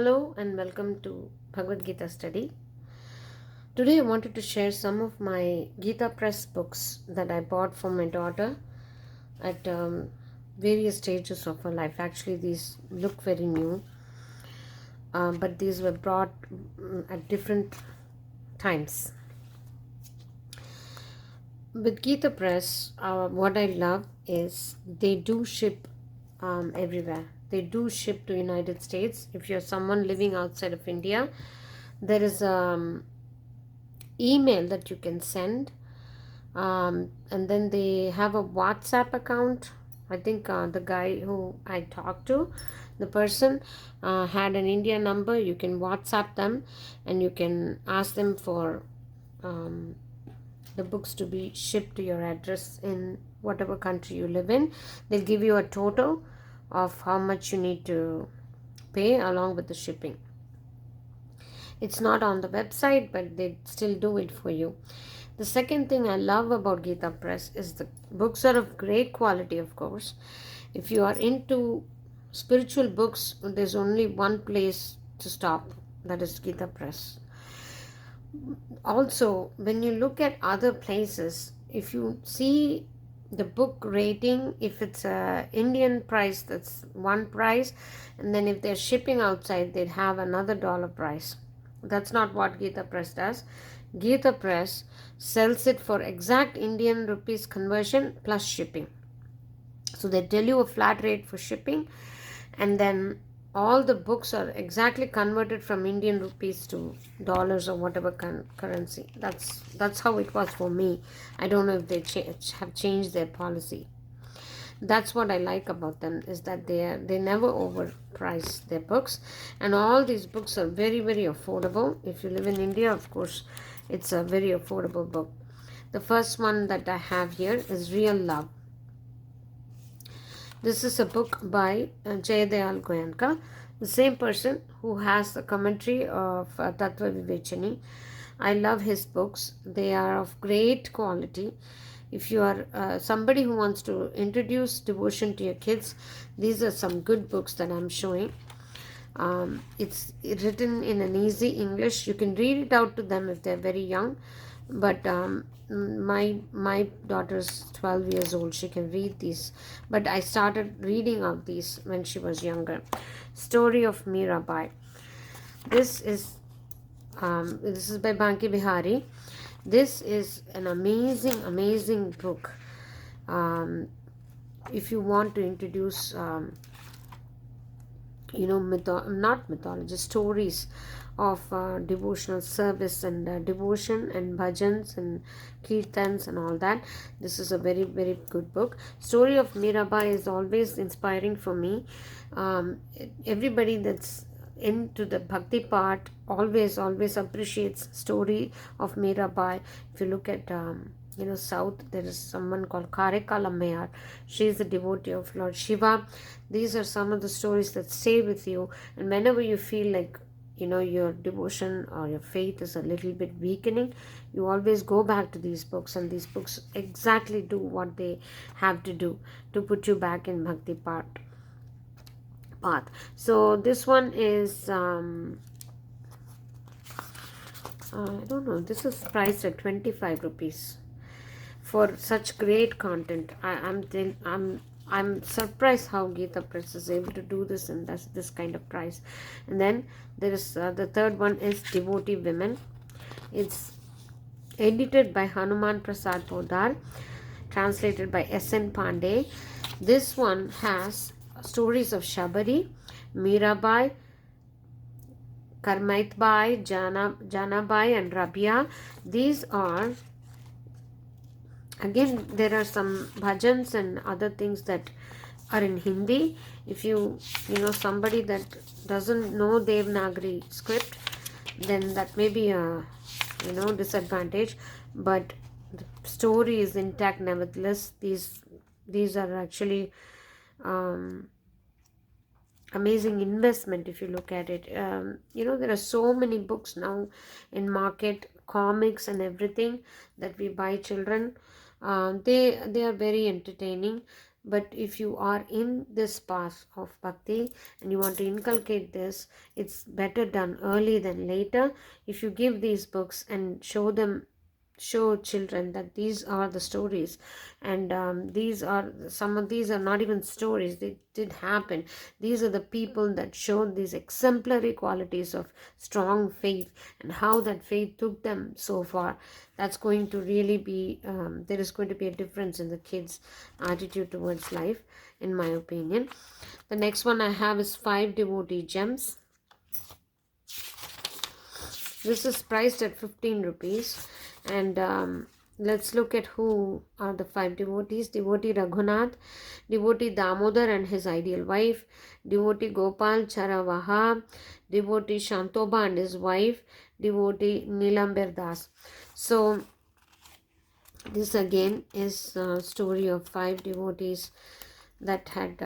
Hello and welcome to Bhagavad Gita study. Today I wanted to share some of my Gita Press books that I bought for my daughter at various stages of her life. Actually, these look very new, but these were brought at different times. With Gita Press, what I love is they do ship everywhere. They do ship to United States. If you're someone living outside of India, there is email that you can send, and then they have a WhatsApp account. I think the guy who I talked to, the person had an India number. You can WhatsApp them and you can ask them for the books to be shipped to your address in whatever country you live in. They'll give you a total of how much you need to pay along with the shipping. It's not on the website, but they still do it for you. The second thing I love about Gita Press is the books are of great quality, of course. If you are into spiritual books, there's only one place to stop, that is Gita Press. Also, when you look at other places, if you see the book rating, if it's a Indian price, that's one price, and then if they're shipping outside, they'd have another dollar price. That's not what Gita Press does. Gita Press sells it for exact Indian rupees conversion plus shipping. So they tell you a flat rate for shipping, and then all the books are exactly converted from Indian rupees to dollars or whatever currency. That's how it was for me. I don't know if they have changed their policy. That's what I like about them, is that they never overprice their books, and all these books are very, very affordable. If you live in India, of course, it's a very affordable book. The first one that I have here is Real Love. This is a book by Jayadayal Goenka, the same person who has the commentary of Tattva Vivechani. I love his books. They are of great quality. If you are somebody who wants to introduce devotion to your kids, these are some good books that I'm showing. It's written in an easy English. You can read it out to them if they're very young, but my daughter's 12 years old. She can read these, but I started reading out these when she was younger. Story of Mirabai. This is by Banki Bihari. This is an amazing book. If you want to introduce not mythology, stories of devotional service and devotion and bhajans and kirtans and all that, this is a very, very good book. Story of Mirabai is always inspiring for me. Everybody that's into the bhakti part always appreciates story of Mirabai. If you look at south, there is someone called Karekal Ammayar. She is a devotee of Lord Shiva. These are some of the stories that stay with you, and whenever you feel like your devotion or your faith is a little bit weakening, you always go back to these books, and these books exactly do what they have to do to put you back in bhakti path. So this one is I don't know, this is priced at 25 rupees for such great content. I'm surprised how Gita Press is able to do this in this kind of price. And then there is the third one is Devotee Women. It's edited by Hanuman Prasad Podar, translated by S.N. Pandey. This one has stories of Shabari, Mirabai, Karmaitbai, Janabai and Rabia. These are, again, there are some bhajans and other things that are in Hindi. If somebody that doesn't know Devanagari script, then that may be a disadvantage, but the story is intact nevertheless. These are actually amazing investment if you look at it. There are so many books now in market, comics and everything that we buy children. They are very entertaining. But if you are in this path of bhakti and you want to inculcate this, it's better done early than later. If you give these books and show children that these are the stories, and some of these are not even stories, they did happen. These are the people that showed these exemplary qualities of strong faith and how that faith took them so far. That's going to really be there is going to be a difference in the kids' attitude towards life, in my opinion. The next one I have is 5 devotee gems. This is priced at 15 rupees. And let's look at who are the 5 devotees. Devotee Raghunath, devotee Damodar and his ideal wife, devotee Gopal Charavaha, devotee Shantoba and his wife, devotee Nilamber Das. So this again is a story of 5 devotees that had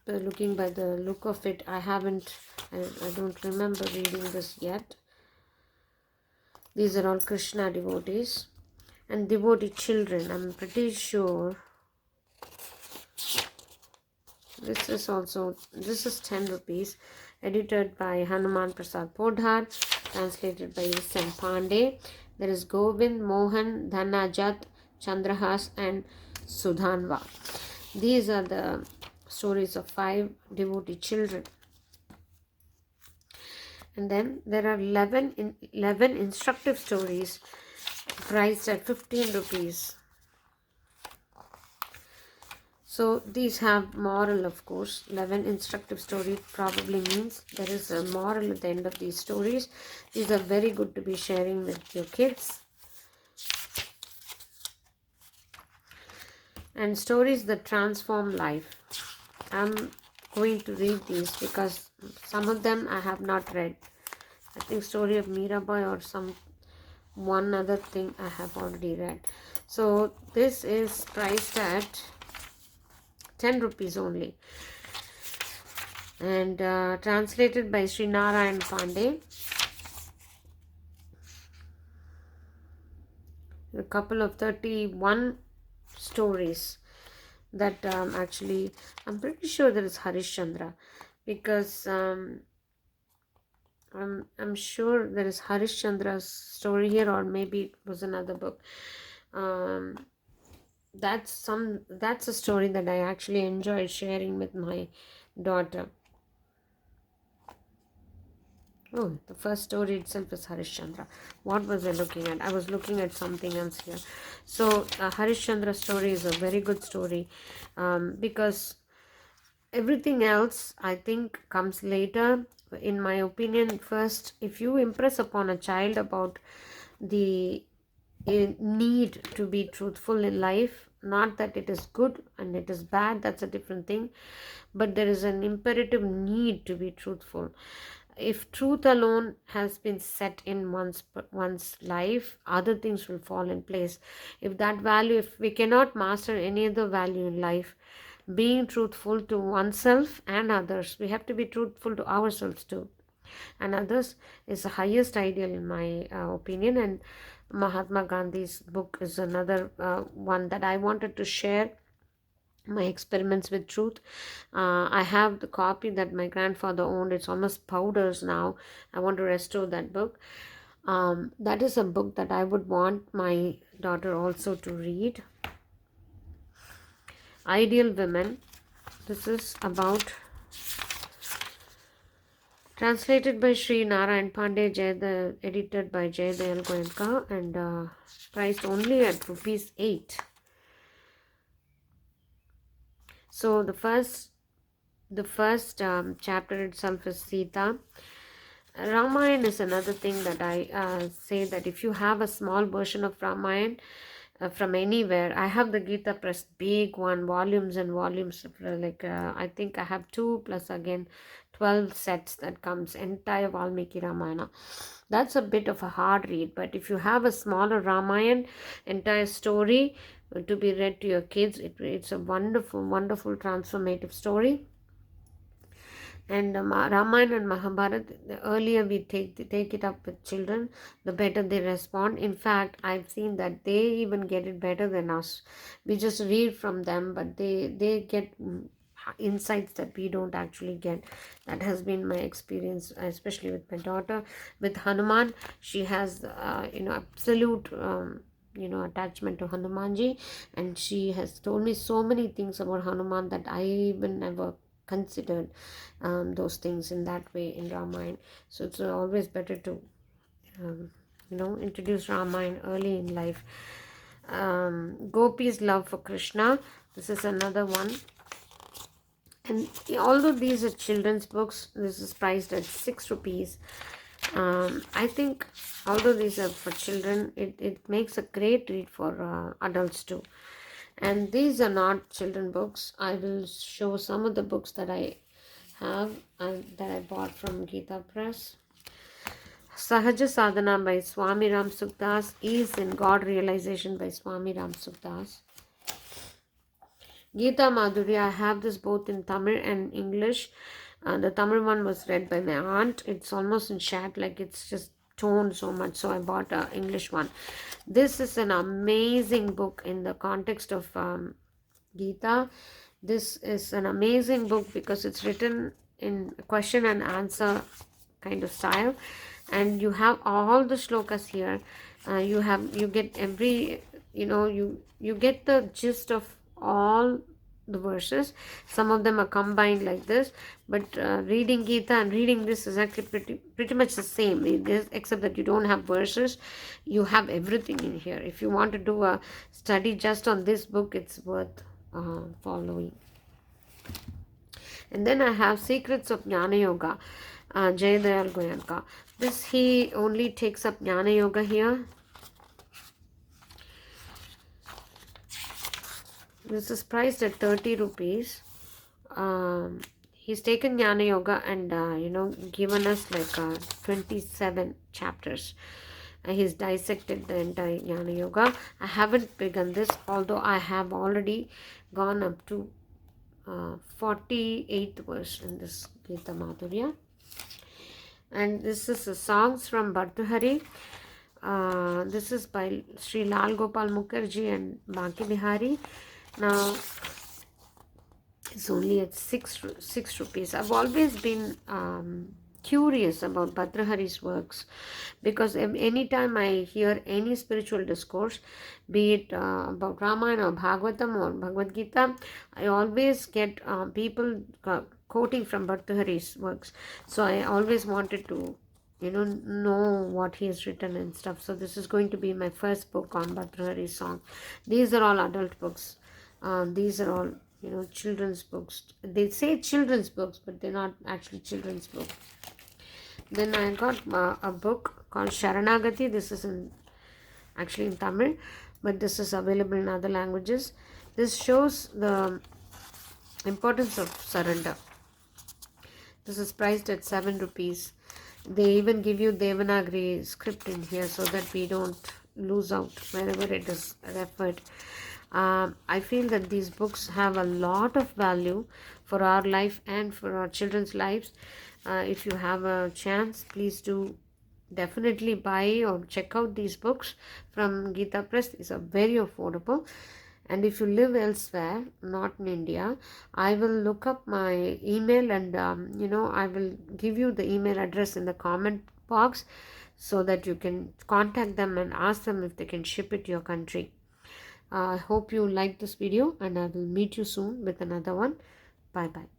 looking by the look of it, I don't remember reading this yet. These are all Krishna devotees and devotee children. I'm pretty sure this is 10 rupees, edited by Hanuman Prasad Podhar, translated by S.M. Pandey. There is Govind, Mohan, Dhanajat, Chandrahas and Sudhanva. These are the stories of 5 devotee children. And then there are 11 instructive stories priced at 15 rupees. So these have moral, of course. 11 instructive story probably means there is a moral at the end of these stories. These are very good to be sharing with your kids. And stories that transform life. I'm going to read these because some of them I have not read. I think story of Mirabai or one other thing I have already read. So this is priced at 10 rupees only, and translated by Sri Narayan Pandey. A couple of 31 stories that actually I'm pretty sure there is Harishchandra, because I'm sure there is Harishchandra's story here, or maybe it was another book. That's a story that I actually enjoyed sharing with my daughter. Oh, the first story itself is Harishchandra. What was I looking at? I was looking at something else here. So Harishchandra's story is a very good story, because everything else I think comes later. In my opinion, first, if you impress upon a child about the need to be truthful in life, not that it is good and it is bad, that's a different thing, but there is an imperative need to be truthful. If truth alone has been set in one's life, other things will fall in place. If we cannot master any other value in life, being truthful to oneself and others, we have to be truthful to ourselves too, and others, is the highest ideal in my opinion. And Mahatma Gandhi's book is another one that I wanted to share. My experiments with truth. I have the copy that my grandfather owned. It's almost powders now. I want to restore that book. That is a book that I would want my daughter also to read. Ideal Women. This is about, translated by Sri Narayan Pandey, edited by Jayadayal Goenka, and priced only at rupees 8. So the first chapter itself is Sita. Ramayana is another thing that I say that if you have a small version of Ramayana from anywhere, I have the Gita press big one, volumes and volumes, I think I have 2 plus again 12 sets that comes, entire Valmiki Ramayana. That's a bit of a hard read, but if you have a smaller Ramayana, entire story to be read to your kids, it's a wonderful, wonderful transformative story. And Ramayana and Mahabharata, the earlier we take it up with children, the better they respond. In fact, I've seen that they even get it better than us. We just read from them, but they get insights that we don't actually get. That has been my experience, especially with my daughter. With Hanuman, she has absolute attachment to Hanumanji, and she has told me so many things about Hanuman that I even never considered those things in that way in Ramayana. So it's always better to introduce Ramayana early in life. Gopi's love for Krishna, this is another one. And although these are children's books, this is priced at 6 rupees. I think although these are for children, it makes a great read for adults too. And these are not children books. I will show some of the books that I have that I bought from Gita Press. Sahaja Sadhana by Swami Ram Sukdas, Ease in God Realization by Swami Ram Sukdas. Gita Madhurya, I have this both in Tamil and English. The Tamil one was read by my aunt. It's almost in chat, like it's just toned so much, so I bought an English one. This is an amazing book in the context of Gita. This is an amazing book because it's written in question and answer kind of style, and you have all the shlokas here. You get every you get the gist of all the verses. Some of them are combined like this, but reading Gita and reading this is actually pretty much the same. It is, except that you don't have verses, you have everything in here. If you want to do a study just on this book, it's worth following. And then I have Secrets of Jnana Yoga, Jayadayal Goyanka. This, he only takes up Jnana Yoga here. This is priced at 30 rupees. He's taken Jnana Yoga and given us like 27 chapters. He's dissected the entire Jnana Yoga. I haven't begun this, although I have already gone up to 48th verse in this Gita Madhurya. And this is the songs from Bhartahari. This is by Sri Lal Gopal Mukherjee and Baki Bihari. Now it's only at 6 rupees. I've always been curious about Bhartahari's works, because anytime I hear any spiritual discourse, be it about Ramayana or Bhagavatam or Bhagavad Gita, I always get people quoting from Bhartahari's works. So I always wanted to know what he has written and stuff. So this is going to be my first book on Bhartahari's song. These are all adult books. These are all children's books. They say children's books, but they're not actually children's books. Then I got a book called Sharanagati. This is actually in Tamil, but this is available in other languages. This shows the importance of surrender. This is priced at 7 rupees. They even give you Devanagari script in here so that we don't lose out wherever it is referred. I feel that these books have a lot of value for our life and for our children's lives. If you have a chance, please do definitely buy or check out these books from Gita Press. These are very affordable. And if you live elsewhere, not in India, I will look up my email and I will give you the email address in the comment box so that you can contact them and ask them if they can ship it to your country. I hope you like this video, and I will meet you soon with another one. Bye bye.